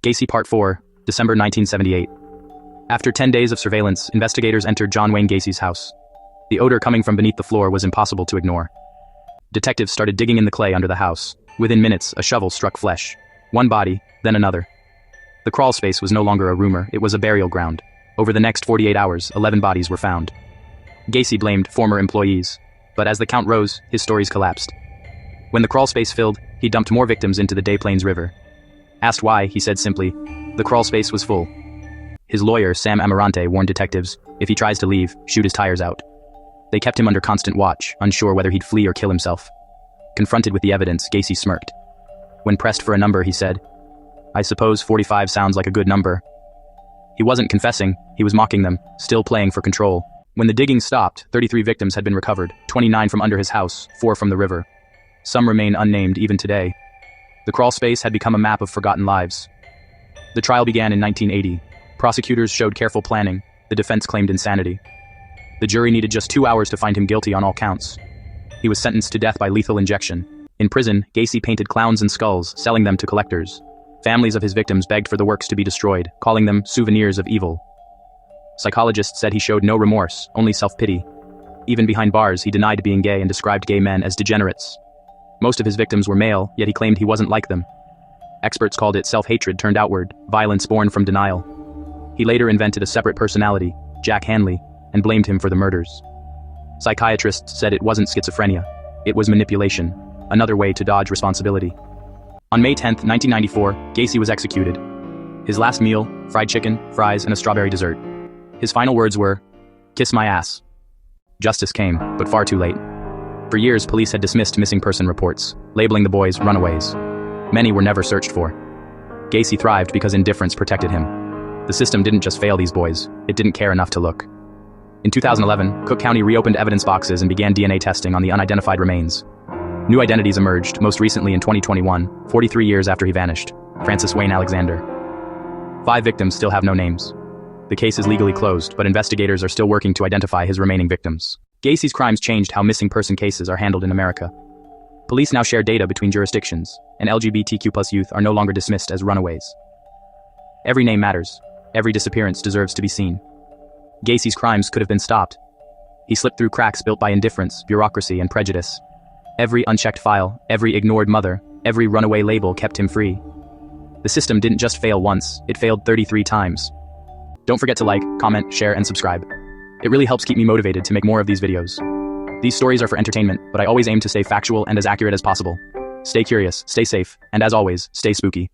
Gacy Part 4, December 1978. After 10 days of surveillance, investigators entered John Wayne Gacy's house. The odor coming from beneath the floor was impossible to ignore. Detectives started digging in the clay under the house. Within minutes, a shovel struck flesh. One body, then another. The crawl space was no longer a rumor, it was a burial ground. Over the next 48 hours, 11 bodies were found. Gacy blamed former employees, but as the count rose, his stories collapsed. When the crawl space filled, he dumped more victims into the Des Plaines River. Asked why, he said simply, "The crawl space was full." His lawyer, Sam Amarante, warned detectives, if he tries to leave, shoot his tires out. They kept him under constant watch, unsure whether he'd flee or kill himself. Confronted with the evidence, Gacy smirked. When pressed for a number, he said, "I suppose 45 sounds like a good number." He wasn't confessing, he was mocking them, still playing for control. When the digging stopped, 33 victims had been recovered, 29 from under his house, 4 from the river. Some remain unnamed even today. The crawl space had become a map of forgotten lives. The trial began in 1980. Prosecutors showed careful planning, the defense claimed insanity. The jury needed just 2 hours to find him guilty on all counts. He was sentenced to death by lethal injection. In prison, Gacy painted clowns and skulls, selling them to collectors. Families of his victims begged for the works to be destroyed, calling them souvenirs of evil. Psychologists said he showed no remorse, only self-pity. Even behind bars, he denied being gay and described gay men as degenerates. Most of his victims were male, yet he claimed he wasn't like them. Experts called it self-hatred turned outward, violence born from denial. He later invented a separate personality, Jack Hanley, and blamed him for the murders. Psychiatrists said it wasn't schizophrenia. It was manipulation, another way to dodge responsibility. On May 10, 1994, Gacy was executed. His last meal, fried chicken, fries, and a strawberry dessert. His final words were, "Kiss my ass." Justice came, but far too late. For years, police had dismissed missing person reports, labeling the boys runaways. Many were never searched for. Gacy thrived because indifference protected him. The system didn't just fail these boys, it didn't care enough to look. In 2011, Cook County reopened evidence boxes and began DNA testing on the unidentified remains. New identities emerged, most recently in 2021, 43 years after he vanished, Francis Wayne Alexander. 5 victims still have no names. The case is legally closed, but investigators are still working to identify his remaining victims. Gacy's crimes changed how missing person cases are handled in America. Police now share data between jurisdictions, and LGBTQ+ youth are no longer dismissed as runaways. Every name matters. Every disappearance deserves to be seen. Gacy's crimes could have been stopped. He slipped through cracks built by indifference, bureaucracy, and prejudice. Every unchecked file, every ignored mother, every runaway label kept him free. The system didn't just fail once, it failed 33 times. Don't forget to like, comment, share, and subscribe. It really helps keep me motivated to make more of these videos. These stories are for entertainment, but I always aim to stay factual and as accurate as possible. Stay curious, stay safe, and as always, stay spooky.